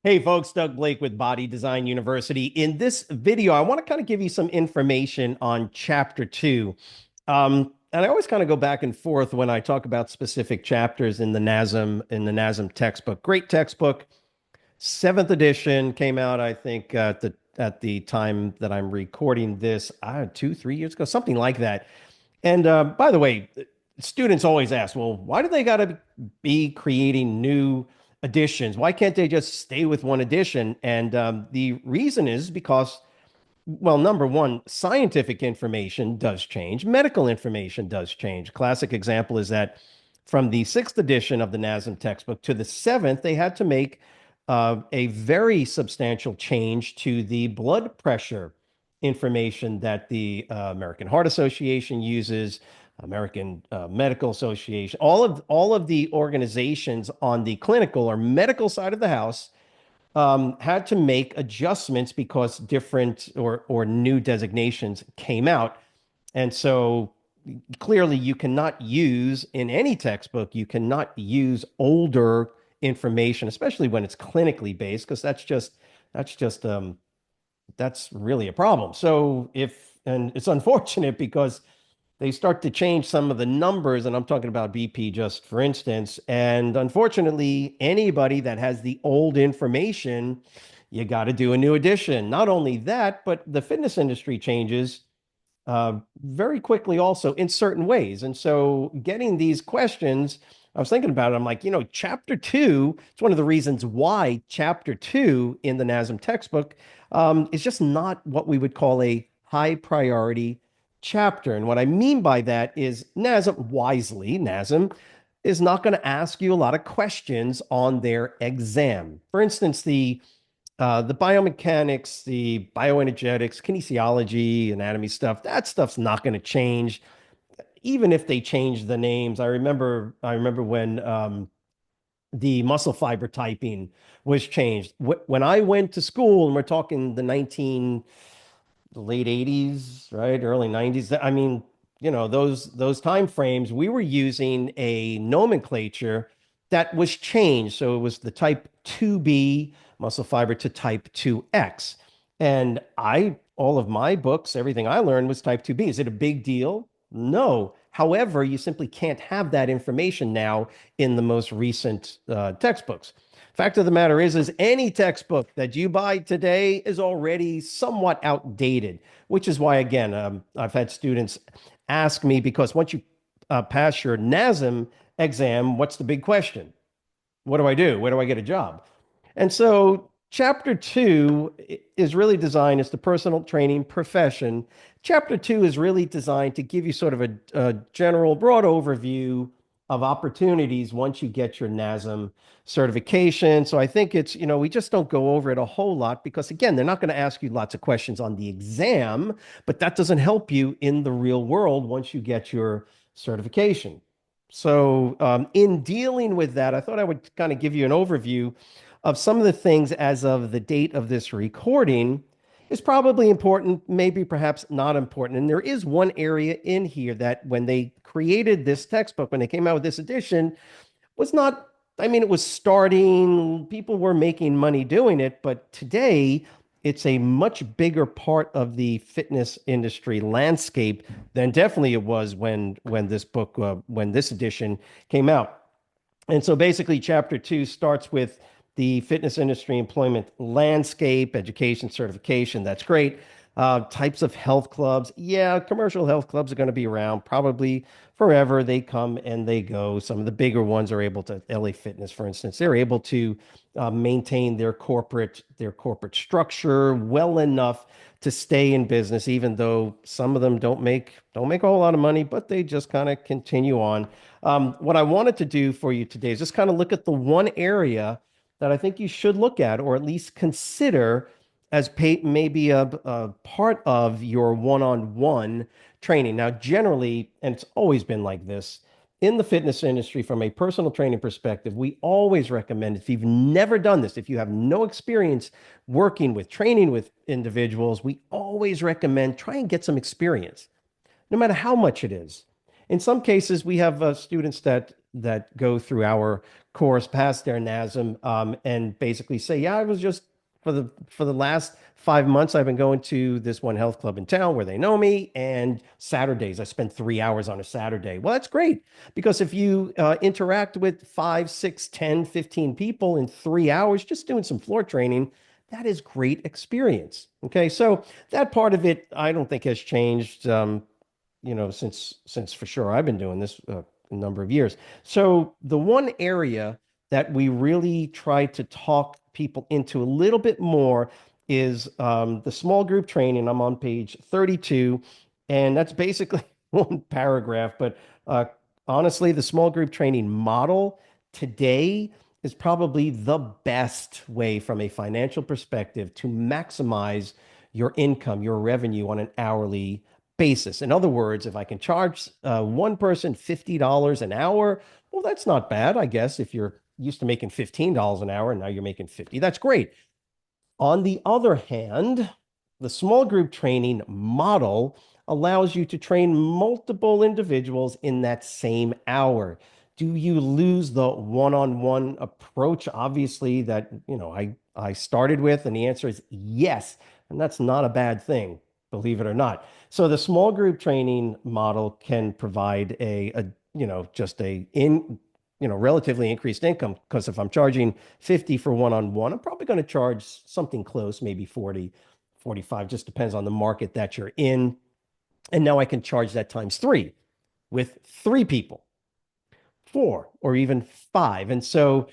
Hey folks, Doug Blake with Body Design University. In this video, I want to kind of give you some information on chapter two. And I always kind of go back and forth when I talk about specific chapters in the NASM textbook. Great textbook. Seventh edition came out, I think, at the time that I'm recording this, 2, 3 years ago, something like that. And by the way, students always ask, well, why do they got to be creating new editions? Why can't they just stay with one edition? And the reason is because, well, number one, scientific information does change, medical information does change. Classic example is that from the sixth edition of the NASM textbook to the seventh, they had to make a very substantial change to the blood pressure information that the American Heart Association uses, American Medical Association, all of the organizations on the clinical or medical side of the house had to make adjustments because different or new designations came out. And so clearly you cannot use in any textbook, you cannot use older information, especially when it's clinically based, because that's just that's really a problem. So and it's unfortunate because they start to change some of the numbers, and I'm talking about BP just for instance. And unfortunately, anybody that has the old information, you got to do a new edition. Not only that, but the fitness industry changes very quickly also in certain ways. And so getting these questions, I was thinking about it. I'm like, chapter two, it's one of the reasons why chapter two in the NASM textbook is just not what we would call a high priority chapter. And what I mean by that is NASM is not going to ask you a lot of questions on their exam. For instance, the biomechanics, the bioenergetics, kinesiology, anatomy stuff, that stuff's not going to change, even if they change the names. I remember when the muscle fiber typing was changed. When I went to school, and we're talking the late 80s, right? Early 90s. I mean, those time frames, we were using a nomenclature that was changed. So it was the type 2B muscle fiber to type 2X. And all of my books, everything I learned was type 2B. Is it a big deal? No. However, you simply can't have that information now in the most recent textbooks. Fact of the matter is any textbook that you buy today is already somewhat outdated, which is why, again, I've had students ask me because once you pass your NASM exam, what's the big question? What do I do? Where do I get a job? And so, chapter two is really designed as the personal training profession. Chapter two is really designed to give you sort of a general, broad overview of opportunities once you get your NASM certification. So I think we just don't go over it a whole lot because, again, they're not going to ask you lots of questions on the exam, but that doesn't help you in the real world once you get your certification. So, in dealing with that, I thought I would kind of give you an overview of some of the things as of the date of this recording is probably important, maybe perhaps not important. And there is one area in here that when they created this textbook, when they came out with this edition, was not, I mean, it was starting, people were making money doing it, but today it's a much bigger part of the fitness industry landscape than definitely it was when this edition came out. And so basically, chapter two starts with the fitness industry employment landscape, education, certification. That's great. Types of health clubs. Yeah, commercial health clubs are going to be around probably forever. They come and they go. Some of the bigger ones are able to, LA Fitness, for instance, they're able to maintain their corporate structure well enough to stay in business, even though some of them don't make a whole lot of money, but they just kind of continue on. What I wanted to do for you today is just kind of look at the one area that I think you should look at, or at least consider as maybe a part of your one-on-one training. Now, generally, and it's always been like this in the fitness industry, from a personal training perspective, we always recommend if you've never done this, if you have no experience working with training with individuals, we always recommend try and get some experience no matter how much it is. In some cases, we have students that that go through our course pass their NASM, and basically say, yeah, I was just for the last 5 months, I've been going to this one health club in town where they know me. And Saturdays, I spend 3 hours on a Saturday. Well, that's great because if you interact with 5, 6, 10, 15 people in 3 hours, just doing some floor training, that is great experience. Okay, so that part of it, I don't think has changed. Since for sure I've been doing this a number of years. So the one area that we really try to talk people into a little bit more is the small group training. I'm on page 32, and that's basically one paragraph. But uh, honestly, the small group training model today is probably the best way from a financial perspective to maximize your income, your revenue on an hourly basis. In other words, if I can charge one person $50 an hour, well, that's not bad, I guess. If you're used to making $15 an hour and now you're making 50, that's great. On the other hand, the small group training model allows you to train multiple individuals in that same hour. Do you lose the one-on-one approach? Obviously, that I started with, and the answer is yes. And that's not a bad thing, believe it or not. So the small group training model can provide just a in relatively increased income, because if I'm charging 50 for one-on-one, I'm probably going to charge something close, maybe 40, 45, just depends on the market that you're in. And now I can charge that times three with three people, four, or even five. And so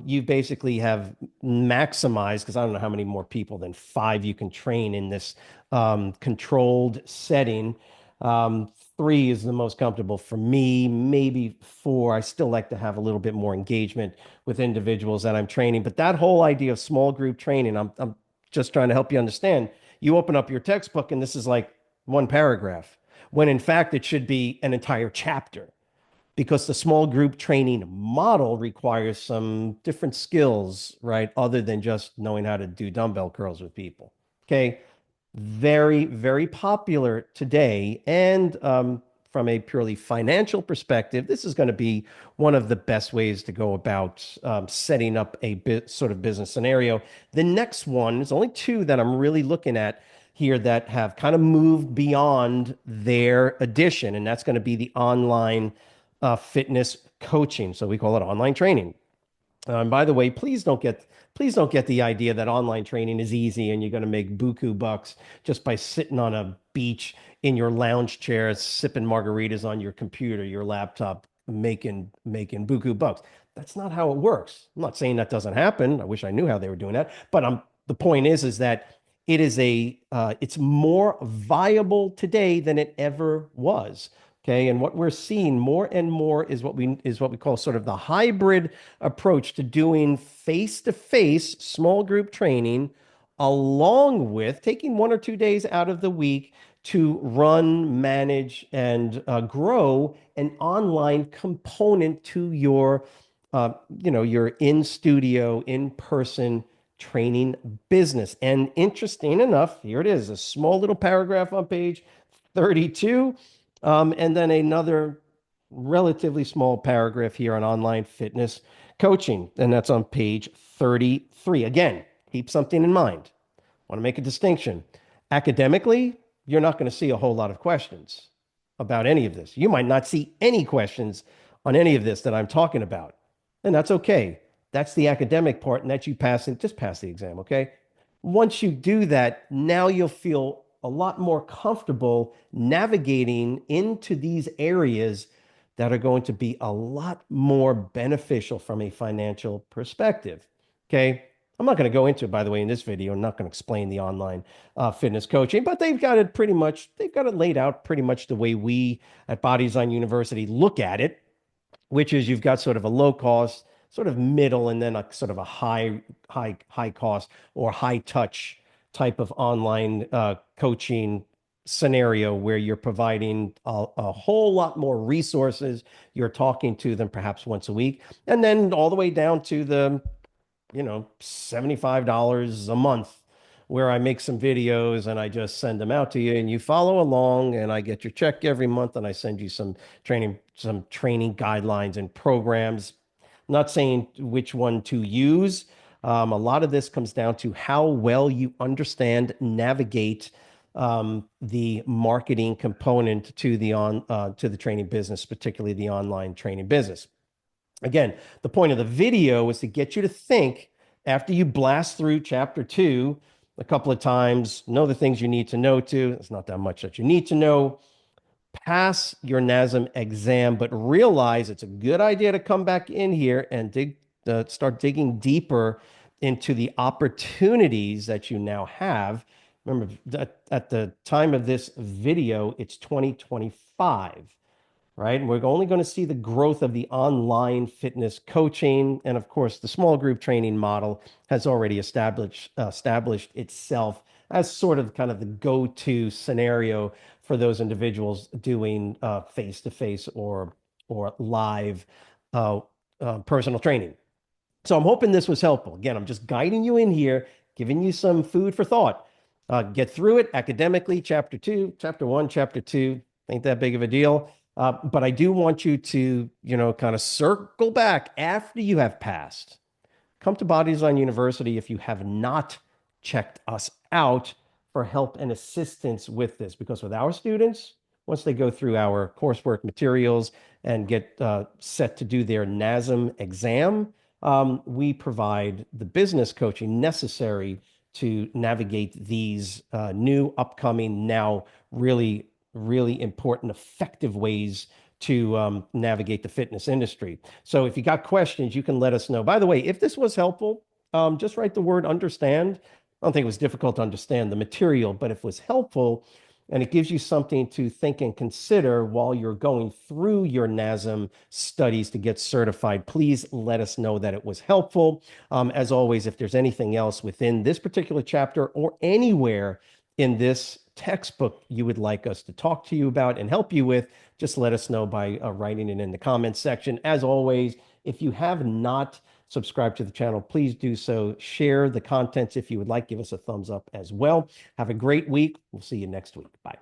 you basically have maximized, because I don't know how many more people than five you can train in this controlled setting. Three is the most comfortable for me, maybe four. I still like to have a little bit more engagement with individuals that I'm training. But that whole idea of small group training, I'm just trying to help you understand. You open up your textbook and this is like one paragraph, when in fact it should be an entire chapter, because the small group training model requires some different skills, right? Other than just knowing how to do dumbbell curls with people. Okay. Very, very popular today. And from a purely financial perspective, this is going to be one of the best ways to go about setting up a sort of business scenario. The next one, there's only two that I'm really looking at here that have kind of moved beyond their addition, and that's going to be the online fitness coaching. So we call it online training. And by the way, please don't get the idea that online training is easy and you're going to make buku bucks just by sitting on a beach in your lounge chair, sipping margaritas on your computer, your laptop, making buku bucks. That's not how it works. I'm not saying that doesn't happen. I wish I knew how they were doing that, but the point is that it's more viable today than it ever was. Okay, and what we're seeing more and more is what we call sort of the hybrid approach to doing face-to-face small group training, along with taking 1 or 2 days out of the week to run, manage, and grow an online component to your in studio, in person training business. And interesting enough, here it is, a small little paragraph on page 32. And then another relatively small paragraph here on online fitness coaching, and that's on page 33. Again, keep something in mind. Want to make a distinction. Academically, you're not going to see a whole lot of questions about any of this. You might not see any questions on any of this that I'm talking about, and that's okay. That's the academic part, and that you pass it, just pass the exam, okay? Once you do that, now you'll feel a lot more comfortable navigating into these areas that are going to be a lot more beneficial from a financial perspective. Okay. I'm not going to go into it, by the way, in this video. I'm not going to explain the online fitness coaching, but they've got it laid out pretty much the way we at Body Design University look at it, which is you've got sort of a low cost, sort of middle, and then a sort of a high cost or high touch type of online coaching scenario where you're providing a whole lot more resources. You're talking to them perhaps once a week, and then all the way down to the $75 a month where I make some videos and I just send them out to you and you follow along and I get your check every month and I send you some training guidelines and programs. I'm not saying which one to use. A lot of this comes down to how well you understand, navigate the marketing component to the training business, particularly the online training business. Again, the point of the video is to get you to think after you blast through chapter 2 a couple of times, know the things you need to know to. It's not that much that you need to know. Pass your NASM exam, but realize it's a good idea to come back in here and start digging deeper into the opportunities that you now have. Remember, at the time of this video, it's 2025, right? And we're only going to see the growth of the online fitness coaching. And of course, the small group training model has already established itself as sort of kind of the go-to scenario for those individuals doing face-to-face or live uh, personal training. So I'm hoping this was helpful. Again, I'm just guiding you in here, giving you some food for thought. Get through it academically, chapter 2, chapter 1, chapter 2. Ain't that big of a deal. But I do want you to, kind of circle back after you have passed. Come to Body Design University if you have not checked us out for help and assistance with this, because with our students, once they go through our coursework materials and get set to do their NASM exam, we provide the business coaching necessary to navigate these new, upcoming, now really, really important, effective ways to navigate the fitness industry. So if you got questions, you can let us know. By the way, if this was helpful, just write the word understand. I don't think it was difficult to understand the material, but if it was helpful and it gives you something to think and consider while you're going through your NASM studies to get certified, please let us know that it was helpful. As always, if there's anything else within this particular chapter or anywhere in this textbook you would like us to talk to you about and help you with, just let us know by writing it in the comments section. As always, if you have not subscribed to the channel, please do so. Share the contents if you would like. Give us a thumbs up as well. Have a great week. We'll see you next week. Bye.